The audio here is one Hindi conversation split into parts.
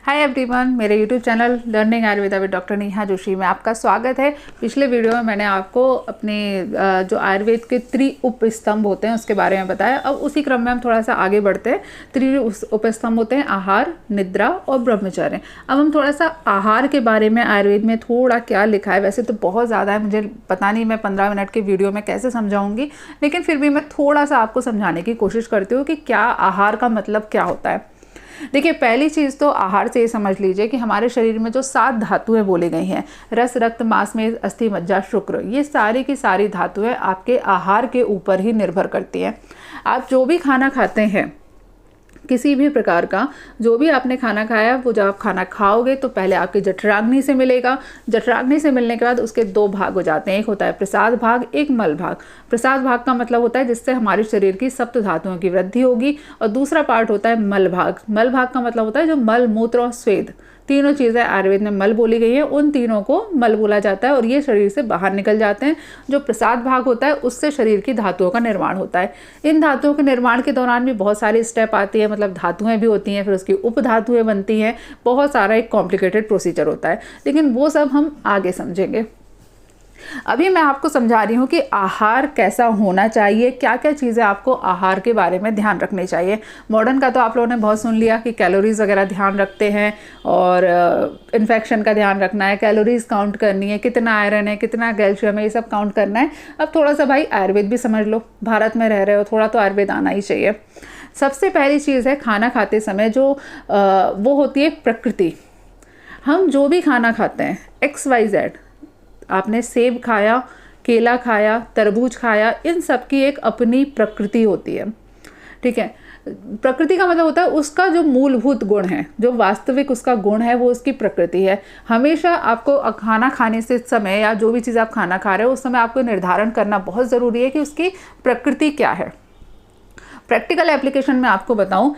हाय एवरीवन, मेरे YouTube channel learning Ayurveda with doctor Neha Joshi में आपका स्वागत है। पिछले वीडियो में मैंने आपको अपने जो आयुर्वेद के त्रिउपस्तंभ होते हैं उसके बारे में बताया। अब उसी क्रम में हम थोड़ा सा आगे बढ़ते हैं। त्रिउपस्तंभ होते हैं आहार, निद्रा और ब्रह्मचर्य। अब हम थोड़ा सा आहार के बारे में आयुर्वेद में थोड़ा क्या लिखा है, वैसे तो बहुत ज़्यादा है, मुझे पता नहीं मैं 15 मिनट के वीडियो में कैसे समझाऊंगी, लेकिन फिर भी मैं थोड़ा सा आपको समझाने की कोशिश करती हूँ कि क्या आहार का मतलब क्या होता है। देखिए, पहली चीज़ तो आहार से ये समझ लीजिए कि हमारे शरीर में जो 7 धातुएं बोली गई हैं, रस, रक्त, मांस में अस्थि, मज्जा, शुक्र, ये सारी की सारी धातुएं आपके आहार के ऊपर ही निर्भर करती हैं। आप जो भी खाना खाते हैं, किसी भी प्रकार का जो भी आपने खाना खाया, वो जब आप खाना खाओगे तो पहले आपकी जठराग्नि से मिलेगा। जठराग्नि से मिलने के बाद उसके 2 भाग हो जाते हैं, एक होता है प्रसाद भाग, एक मल भाग। प्रसाद भाग का मतलब होता है जिससे हमारे शरीर की सप्त धातुओं की वृद्धि होगी, और दूसरा पार्ट होता है मल भाग। मल भाग का मतलब होता है जो मल, मूत्र और स्वेद, तीनों चीज़ें आयुर्वेद में मल बोली गई है, उन तीनों को मल बोला जाता है और ये शरीर से बाहर निकल जाते हैं। जो प्रसाद भाग होता है उससे शरीर की धातुओं का निर्माण होता है। इन धातुओं के निर्माण के दौरान भी बहुत सारी स्टेप आती है, मतलब धातुएं भी होती हैं, फिर उसकी उपधातुएं बनती हैं, बहुत सारा एक कॉम्प्लिकेटेड प्रोसीजर होता है, लेकिन वो सब हम आगे समझेंगे। अभी मैं आपको समझा रही हूँ कि आहार कैसा होना चाहिए, क्या क्या चीज़ें आपको आहार के बारे में ध्यान रखनी चाहिए। मॉडर्न का तो आप लोगों ने बहुत सुन लिया कि कैलोरीज वगैरह ध्यान रखते हैं, और इन्फेक्शन का ध्यान रखना है, कैलोरीज काउंट करनी है, कितना आयरन है, कितना कैल्शियम है, ये सब काउंट करना है। अब थोड़ा सा भाई आयुर्वेद भी समझ लो, भारत में रह रहे हो, थोड़ा तो आयुर्वेद आना ही चाहिए। सबसे पहली चीज़ है खाना खाते समय जो वो होती है प्रकृति। हम जो भी खाना खाते हैं, XYZ, आपने सेब खाया, केला खाया, तरबूज खाया, इन सब की एक अपनी प्रकृति होती है, ठीक है। प्रकृति का मतलब होता है उसका जो मूलभूत गुण है, जो वास्तविक उसका गुण है, वो उसकी प्रकृति है। हमेशा आपको खाना खाने से समय, या जो भी चीज़ आप खाना खा रहे हो उस समय आपको निर्धारण करना बहुत ज़रूरी है कि उसकी प्रकृति क्या है। प्रैक्टिकल एप्लीकेशन में आपको बताऊं,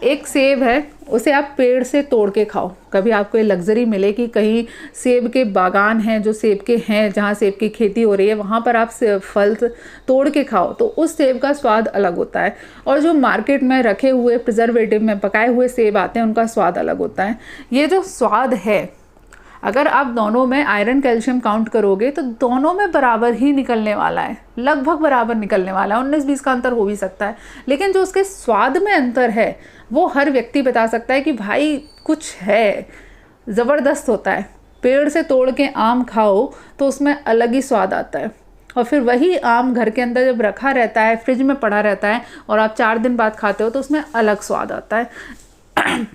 एक सेब है, उसे आप पेड़ से तोड़ के खाओ। कभी आपको ये लग्जरी मिले कि कहीं सेब के बागान हैं, जो सेब के हैं, जहाँ सेब की खेती हो रही है, वहाँ पर आप फल तोड़ के खाओ, तो उस सेब का स्वाद अलग होता है। और जो मार्केट में रखे हुए प्रिजर्वेटिव में पकाए हुए सेब आते हैं, उनका स्वाद अलग होता है। ये जो स्वाद है, अगर आप दोनों में आयरन कैल्शियम काउंट करोगे तो दोनों में बराबर ही निकलने वाला है, लगभग बराबर निकलने वाला है। 19-20 का अंतर हो भी सकता है, लेकिन जो उसके स्वाद में अंतर है वो हर व्यक्ति बता सकता है कि भाई कुछ है, ज़बरदस्त होता है। पेड़ से तोड़ के आम खाओ तो उसमें अलग ही स्वाद आता है, और फिर वही आम घर के अंदर जब रखा रहता है, फ्रिज में पड़ा रहता है, और आप 4 दिन बाद खाते हो तो उसमें अलग स्वाद आता है।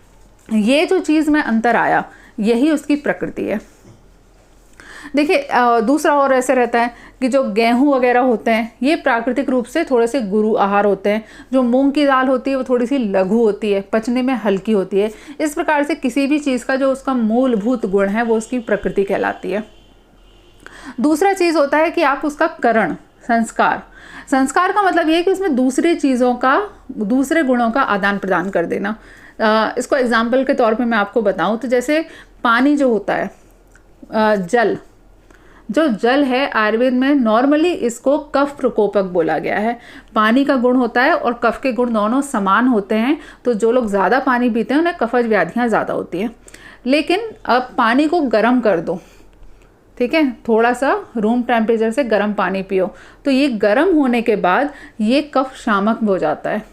ये जो चीज़ में अंतर आया, यही उसकी प्रकृति है। देखिए, दूसरा और ऐसे रहता है कि जो गेहूं वगैरह होते हैं, ये प्राकृतिक रूप से थोड़े से गुरु आहार होते हैं। जो मूंग की दाल होती है वो थोड़ी सी लघु होती है, पचने में हल्की होती है। इस प्रकार से किसी भी चीज़ का जो उसका मूलभूत गुण है वो उसकी प्रकृति कहलाती है। दूसरा चीज़ होता है कि आप उसका करण, संस्कार। संस्कार का मतलब ये है कि उसमें दूसरी चीज़ों का, दूसरे गुणों का आदान प्रदान कर देना। इसको एग्जाम्पल के तौर पे मैं आपको बताऊं तो जैसे पानी जो होता है, जल, जो जल है आयुर्वेद में नॉर्मली इसको कफ प्रकोपक बोला गया है। पानी का गुण होता है और कफ के गुण दोनों समान होते हैं, तो जो लोग ज़्यादा पानी पीते हैं उन्हें कफज व्याधियाँ ज़्यादा होती हैं। लेकिन अब पानी को गर्म कर दो, ठीक है, थोड़ा सा रूम टेम्परेचर से गर्म पानी पियो, तो ये गर्म होने के बाद ये कफ शामक हो जाता है।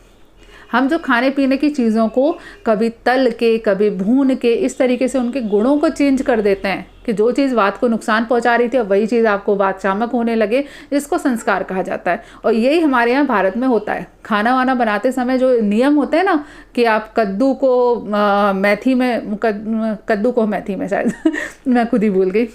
हम जो खाने पीने की चीज़ों को कभी तल के, कभी भून के, इस तरीके से उनके गुणों को चेंज कर देते हैं कि जो चीज़ वात को नुकसान पहुंचा रही थी, अब वही चीज़ आपको वात शामक होने लगे, इसको संस्कार कहा जाता है। और यही हमारे यहाँ भारत में होता है। खाना वाना बनाते समय जो नियम होते हैं ना, कि आप कद्दू को मेथी में शायद मैं खुद ही भूल गई।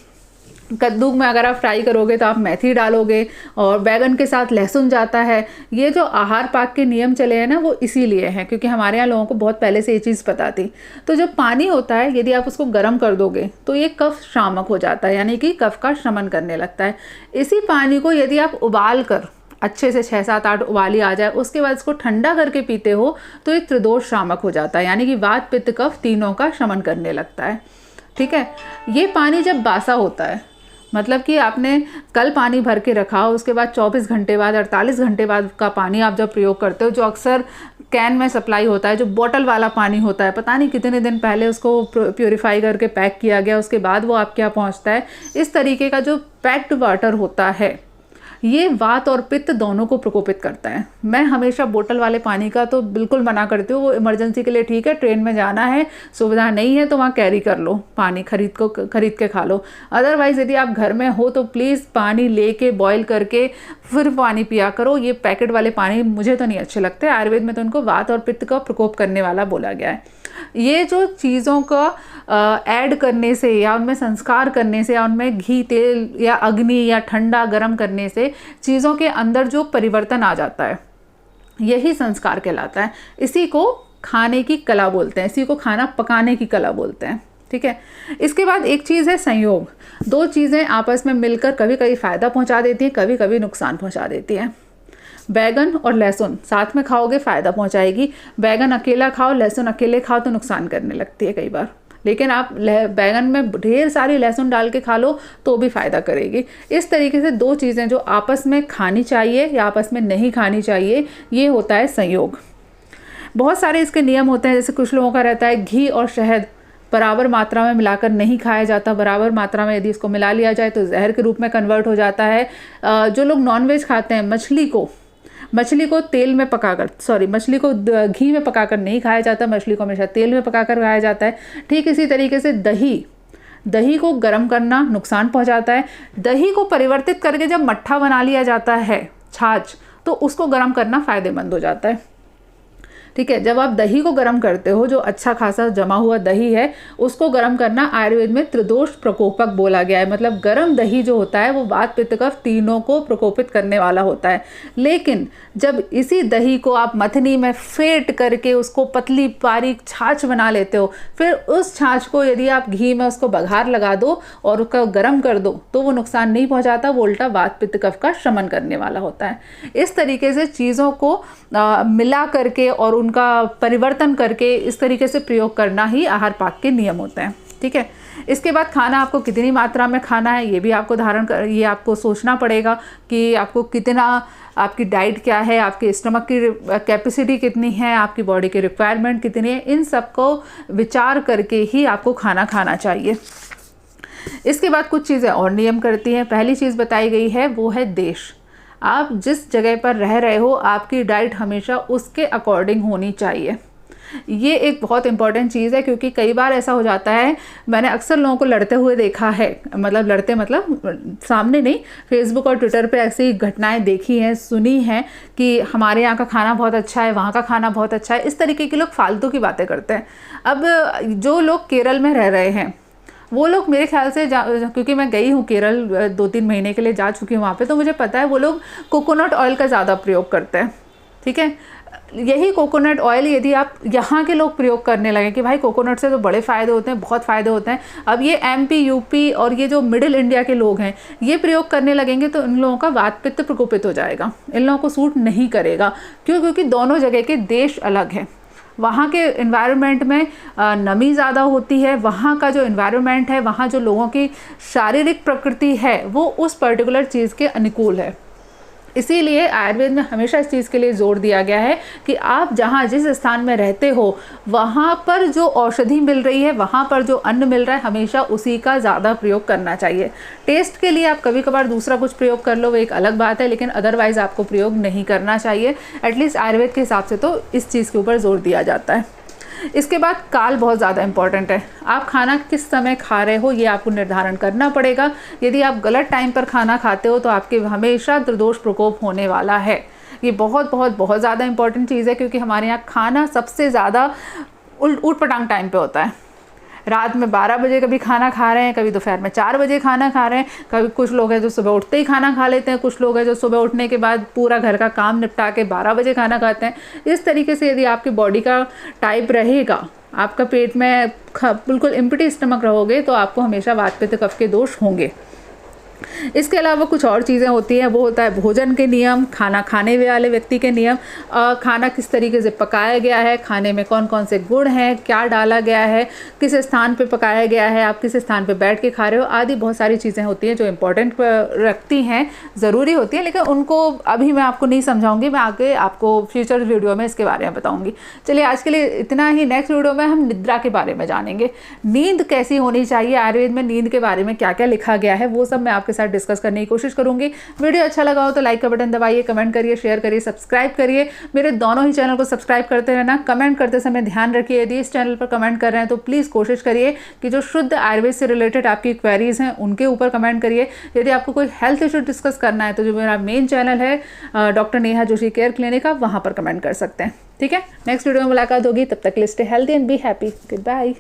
कद्दू में अगर आप फ्राई करोगे तो आप मेथी डालोगे, और बैगन के साथ लहसुन जाता है। ये जो आहार पाक के नियम चले हैं ना, वो इसीलिए हैं क्योंकि हमारे यहाँ लोगों को बहुत पहले से ये चीज़ पता थी। तो जब पानी होता है, यदि आप उसको गर्म कर दोगे तो ये कफ शामक हो जाता है, यानी कि कफ का शमन करने लगता है। इसी पानी को यदि आप उबाल कर अच्छे से 6-7-8 उबाली आ जाए, उसके बाद इसको ठंडा करके पीते हो तो एक त्रिदोष शामक हो जाता है, यानी कि वात, पित्त, कफ तीनों का शमन करने लगता है, ठीक है। ये पानी जब बासा होता है, मतलब कि आपने कल पानी भर के रखा, उसके बाद 24 घंटे बाद, 48 घंटे बाद का पानी आप जब प्रयोग करते हो, जो अक्सर कैन में सप्लाई होता है, जो बॉटल वाला पानी होता है, पता नहीं कितने दिन पहले उसको प्योरीफाई करके पैक किया गया, उसके बाद वो आपके यहाँ पहुँचता है, इस तरीके का जो पैक्ड वाटर होता है ये वात और पित्त दोनों को प्रकोपित करता है। मैं हमेशा बोतल वाले पानी का तो बिल्कुल मना करती हूँ, वो इमरजेंसी के लिए ठीक है, ट्रेन में जाना है, सुविधा नहीं है तो वहाँ कैरी कर लो, पानी खरीद के खा लो। अदरवाइज़ यदि आप घर में हो तो प्लीज़ पानी लेके बॉईल करके फिर पानी पिया करो। ये पैकेट वाले पानी मुझे तो नहीं अच्छे लगते। आयुर्वेद में तो उनको वात और पित्त का प्रकोप करने वाला बोला गया है। ये जो चीज़ों का ऐड करने से या उनमें संस्कार करने से या उनमें घी, तेल या अग्नि या ठंडा गर्म करने से चीज़ों के अंदर जो परिवर्तन आ जाता है, यही संस्कार कहलाता है। इसी को खाने की कला बोलते हैं, इसी को खाना पकाने की कला बोलते हैं। ठीक है। इसके बाद एक चीज़ है संयोग। दो चीज़ें आपस में मिलकर कभी कभी फ़ायदा पहुंचा देती हैं, कभी कभी नुकसान पहुंचा देती हैं। बैगन और लहसुन साथ में खाओगे फ़ायदा पहुंचाएगी, बैगन अकेला खाओ, लहसुन अकेले खाओ तो नुकसान करने लगती है कई बार। लेकिन आप बैगन में ढेर सारी लहसुन डाल के खा लो तो भी फ़ायदा करेगी। इस तरीके से दो चीज़ें जो आपस में खानी चाहिए या आपस में नहीं खानी चाहिए, ये होता है संयोग। बहुत सारे इसके नियम होते हैं। जैसे कुछ लोगों का रहता है घी और शहद बराबर मात्रा में मिलाकर नहीं खाया जाता, बराबर मात्रा में यदि इसको मिला लिया जाए तो जहर के रूप में कन्वर्ट हो जाता है। जो लोग नॉनवेज खाते हैं, मछली को तेल में पकाकर, मछली को घी में पकाकर नहीं खाया जाता, मछली को हमेशा तेल में पकाकर खाया जाता है। ठीक इसी तरीके से दही को गर्म करना नुकसान पहुंचाता है। दही को परिवर्तित करके जब मट्ठा बना लिया जाता है, छाछ, तो उसको गर्म करना फ़ायदेमंद हो जाता है। ठीक है। जब आप दही को गर्म करते हो, जो अच्छा खासा जमा हुआ दही है, उसको गर्म करना आयुर्वेद में त्रिदोष प्रकोपक बोला गया है। मतलब गर्म दही जो होता है वो वात पित्त कफ तीनों को प्रकोपित करने वाला होता है। लेकिन जब इसी दही को आप मथनी में फेंट करके उसको पतली बारीक छाछ बना लेते हो, फिर उस छाछ को यदि आप घी में उसको बघार लगा दो और उसका गर्म कर दो तो वो नुकसान नहीं पहुंचाता, वो उल्टा वात पित्त कफ का शमन करने वाला होता है। इस तरीके से चीज़ों को मिला करके और उनका परिवर्तन करके इस तरीके से प्रयोग करना ही आहार पाक के नियम होते हैं। ठीक है। इसके बाद खाना आपको कितनी मात्रा में खाना है ये भी आपको ये आपको सोचना पड़ेगा कि आपको कितना, आपकी डाइट क्या है, आपके स्टमक की कैपेसिटी कितनी है, आपकी बॉडी की रिक्वायरमेंट कितनी है, इन सब को विचार करके ही आपको खाना खाना चाहिए। इसके बाद कुछ चीज़ें और नियम करती हैं। पहली चीज़ बताई गई है वो है देश। आप जिस जगह पर रह रहे हो आपकी डाइट हमेशा उसके अकॉर्डिंग होनी चाहिए। ये एक बहुत इंपॉर्टेंट चीज़ है, क्योंकि कई बार ऐसा हो जाता है, मैंने अक्सर लोगों को लड़ते हुए देखा है, मतलब सामने नहीं, फेसबुक और ट्विटर पे ऐसी घटनाएं देखी हैं, सुनी हैं कि हमारे यहाँ का खाना बहुत अच्छा है, वहाँ का खाना बहुत अच्छा है। इस तरीके के लोग फालतू की बातें करते हैं। अब जो लोग केरल में रह रहे हैं वो लोग मेरे ख्याल से क्योंकि मैं गई हूँ केरल 2-3 महीने के लिए जा चुकी हूँ वहाँ पे, तो मुझे पता है वो लोग कोकोनट ऑयल का ज़्यादा प्रयोग करते हैं। ठीक है। यही कोकोनट ऑयल यदि आप यहाँ के लोग प्रयोग करने लगे कि भाई कोकोनट से तो बड़े फ़ायदे होते हैं, बहुत फ़ायदे होते हैं, अब ये MP UP और ये जो मिडिल इंडिया के लोग हैं ये प्रयोग करने लगेंगे तो इन लोगों का वात पित्त प्रकोपित हो जाएगा, इन लोगों को सूट नहीं करेगा। क्यों? क्योंकि दोनों जगह के देश अलग हैं। वहाँ के इन्वायरमेंट में नमी ज़्यादा होती है, वहाँ का जो इन्वायरमेंट है, वहाँ जो लोगों की शारीरिक प्रकृति है वो उस पर्टिकुलर चीज़ के अनुकूल है। इसीलिए आयुर्वेद में हमेशा इस चीज़ के लिए जोर दिया गया है कि आप जहाँ जिस स्थान में रहते हो वहाँ पर जो औषधि मिल रही है, वहाँ पर जो अन्न मिल रहा है, हमेशा उसी का ज़्यादा प्रयोग करना चाहिए। टेस्ट के लिए आप कभी कभार दूसरा कुछ प्रयोग कर लो, वो एक अलग बात है, लेकिन अदरवाइज़ आपको प्रयोग नहीं करना चाहिए। एटलीस्ट आयुर्वेद के हिसाब से तो इस चीज़ के ऊपर जोर दिया जाता है। इसके बाद काल बहुत ज़्यादा इंपॉर्टेंट है। आप खाना किस समय खा रहे हो ये आपको निर्धारण करना पड़ेगा। यदि आप गलत टाइम पर खाना खाते हो तो आपके हमेशा त्रिदोष प्रकोप होने वाला है। ये बहुत बहुत बहुत ज़्यादा इंपॉर्टेंट चीज़ है, क्योंकि हमारे यहाँ खाना सबसे ज़्यादा ऊट पटांग टाइम पे होता है। रात में 12 बजे कभी खाना खा रहे हैं, कभी दोपहर में 4 बजे खाना खा रहे हैं, कभी कुछ लोग हैं जो सुबह उठते ही खाना खा लेते हैं, कुछ लोग हैं जो सुबह उठने के बाद पूरा घर का काम निपटा के 12 बजे खाना खाते हैं। इस तरीके से यदि आपकी बॉडी का टाइप रहेगा, आपका पेट में बिल्कुल एम्प्टी स्टमक रहोगे तो आपको हमेशा वात पित्त कफ के दोष होंगे। इसके अलावा कुछ और चीज़ें होती हैं, वो होता है भोजन के नियम, खाना खाने वाले व्यक्ति के नियम, खाना किस तरीके से पकाया गया है, खाने में कौन कौन से गुण हैं, क्या डाला गया है, किस स्थान पे पकाया गया है, आप किस स्थान पे बैठ के खा रहे हो, आदि बहुत सारी चीज़ें होती हैं जो इम्पोर्टेंट रखती हैं, ज़रूरी होती हैं, लेकिन उनको अभी मैं आपको नहीं समझाऊंगी, मैं आगे आपको फ्यूचर वीडियो में इसके बारे में बताऊँगी। चलिए आज के लिए इतना ही। नेक्स्ट वीडियो में हम निद्रा के बारे में जानेंगे, नींद कैसी होनी चाहिए, आयुर्वेद में नींद के बारे में क्या क्या लिखा गया है, वो सब मैं आपके साथ डिस्कस करने की कोशिश करूंगी। वीडियो अच्छा लगा हो तो लाइक का बटन दबाइए, कमेंट करिए, शेयर करिए, सब्सक्राइब करिए। मेरे दोनों ही चैनल को सब्सक्राइब करते रहना। कमेंट करते समय ध्यान रखिए, यदि इस चैनल पर कमेंट कर रहे हैं तो प्लीज़ कोशिश करिए कि जो शुद्ध आयुर्वेद से रिलेटेड आपकी क्वेरीज हैं उनके ऊपर कमेंट करिए। यदि आपको कोई हेल्थ इशू डिस्कस करना है तो जो मेरा मेन चैनल है doctor Neha Joshi care clinic, आप वहाँ पर कमेंट कर सकते हैं। ठीक है, नेक्स्ट वीडियो में मुलाकात होगी, तब तक के लिए stay healthy and be happy. Good bye.